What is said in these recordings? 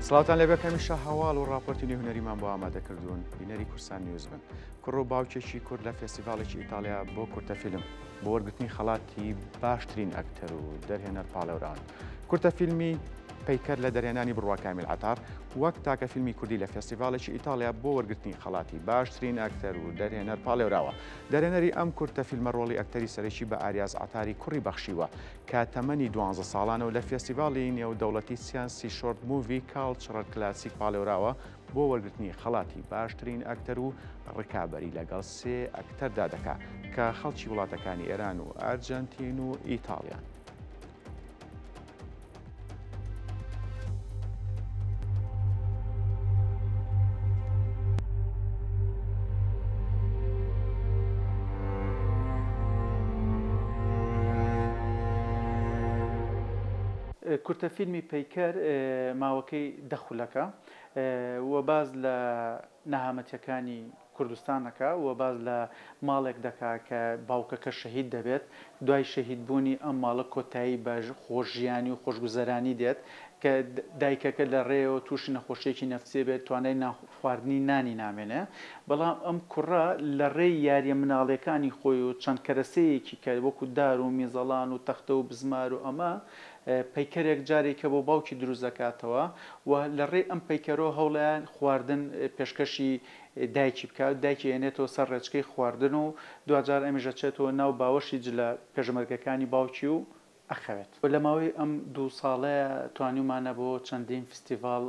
سڵاوتان لەبێ هەمیشە هەواڵ و ڕاپۆرتی هونەریمان بۆ ئامادەکردوون بینەری کورسان نیوز بن. کوڕ و باوکێکی کورد لە فێستیڤاڵێکی ئیتالیا بۆ کورتەفیلم بۆ وەرگرتنی خەڵاتی باشترین ئەکتەر و دەرهێنەر پاڵێوران. کورتەفیلمی پەیکەر لە دەرهێنانی بڕوا کامیل عەتار وەک تاکە فیلمی کوردی لە فێستیڤاڵێکی ئیتالیا بۆ وەرگرتنی خەڵاتی باشترین ئەکتەر و دەرهێنەر پاڵێوراوە. دەرهێنەری ئەم کورتەفیلمە ڕۆڵی ئەکتەری سەرەکی بە ئاریاز عەتاری کوڕی بەخشیوە کە تەمەنی 12 ساڵانە و لە فێستیڤاڵی نێودەوڵەتی سیانسی شۆرت موڤی کاڵچڕەل کلاسیک پاڵێوراوە بۆ وەرگرتنی خەڵاتی باشترین ئەکتەر و ڕکابەری لەگەڵ سێ ئەکتەردا دەکات کە خەڵکی وڵاتەکانی ئێران و ئەرجەنتین و ئیتاڵیان. کورتەفیلمی پەیکەر ماوەکەی دەخولەکە و باز لە نەهامەتیەکانی کوردستانەکە و باز لە ماڵێک دەکا کە باوکەکە شەهید دەبێت دوای شەهیدبوونی ئەم ماڵە کۆتایی بە خۆشژیانی و خۆشگوزەرانی دێت کە دایکەکە لە ڕێەوە تووشی نەخۆشیێکی نەفسێ بێت توانای خواردنی نانی نامێنێ بەڵام ئەم کوڕە لە ڕێی یاریە مناڵەکانی خۆی و چەند کەرەسەیەکی کە وەکو دار و میزەڵان و تەختە و بزمار و ئەمە پەیکەرێک جارێکە بۆ باوکی دروست دەکاتەوە و لە ڕێ ئەم پەیکەرەوە هەوڵیان خواردن پێشکەشی دایکی بکات دایکی هێنێتەوە سەر ڕێچکەی خواردن و دوجار ئەمیژەچێتەوە ناو باوەشی جلە پێشمەرگەکانی باوکی و ئەخەوێت. لە ماوەی ئەم 2 ساڵەیە توانیمانە بۆ چەندین فستیڤاڵ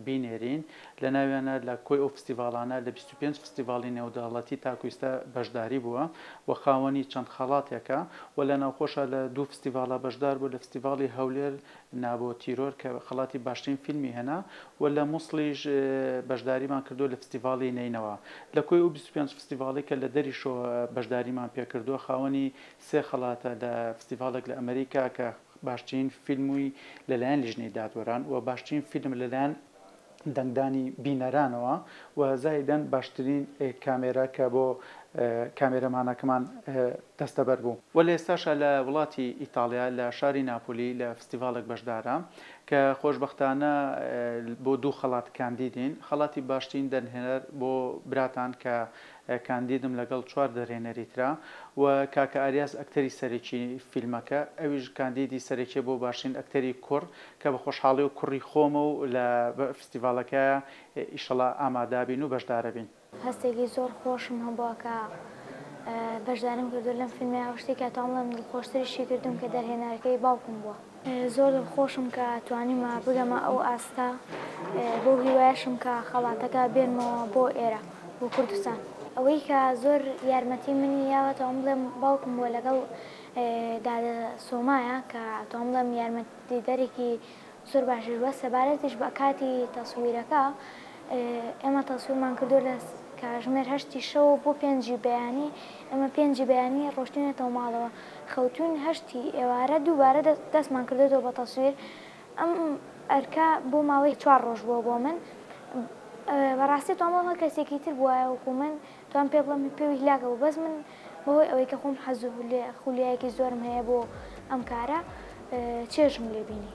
بینێرین لە ناویانە لە کۆی ئەو فستیڤاڵانە لە 25 فستیڤاڵی نێودەوڵەتی تاکویستە بەشداری بووە و خاوەنی چەند خەڵاتێکە و لە ناوخۆشە لە 2 فستیڤاڵە بەشدار بوو لە فستیڤاڵی هەولێر نابۆ تیرۆر کە خەڵاتی باشترین فیلمی هێنا و لە مووسڵیش بەشداریمان کردو لە فستیڤاڵی نینەوە لە کۆی ئەو 25 فستیڤاڵی کە لە دەریشەوە بەشداریمان پێکردووە خاوەنی سێ خەڵاتە لە فستیڤاڵێک لە ئەمریکا کە باشترین فیلمووی لەلایەن لیژنەی دادوەران و باشترین فیلم لەلایەن دەنگدانی بینەرانەوە و زایدەن باشترین کامێرا کە بۆ کامێرەمانەکەمان دەستەبەر بوو و لە ئێستاشە لە وڵاتی ئیتالیا لە شاری ناپۆلی لە فستیڤاڵێک بەشدارە کە خۆشبەختانە بۆ 2 خەڵات کاندیدین خەڵاتی باشترین دەرهێنەر بۆ براتان کە کاندیدم لەگەڵ 4 دەرهێنەری ترا و کاکە ئاریاز ئەکتەری سەرەکی فیلمەکە ئەویش کاندیدی سەرەکی بۆ باشترین ئەکتەری کوڕ کە بە خۆشحاڵی و کوڕی خۆمە و لە فستیڤاڵەکە ئیشەڵا ئامادابین و بەشدارە بین. هەستێکی زۆر خۆشم هەبووە کە بەشدارم کردو لەم فیلمە شتێکە تاڵم دڵخۆشتریشی کردم کە دەرهێنەرەکەی باوکم بووە. زۆر دڵخۆشم کە توانیمە بگەمە ئەو ئاستا بۆ هیوایشم کە خەڵاتەکە بێنمەوە بۆ ئێرە بۆ کوردستان. ئەوەی کە زۆر یارمەتی منی یاوەتەوە بڵێم باوکم بووە لەگەڵ دادە سۆمایە کە تۆم بڵێم یارمەتی دەرێکی زۆر باشش وە سەبارەتیش بە کاتی تەسویرەکە ئێمە تەسویرمان کردو لە کاتژمێر 8 شەو بۆ 5 بەیانی ئەمە 5 بەیانی ڕۆشتێنێتەوە ماڵەوە خەوتون 8 ئێوارە دووبارە دەستمان کردێتەوە بە تەسویر ئەم ئەرکە بۆ ماوەی 4 ڕۆژ بووە بۆ من بەڕاستی تۆم بڵێمە کەسێکی تر بووایە وەکو من توان پێ بڵێم پێوی هیلاکە بوو بەس من بەهۆی ئەوەی کە خۆم حەزوو خولیایەکی زۆرم هەیە بۆ ئەم کارە چێژم لێ بینی.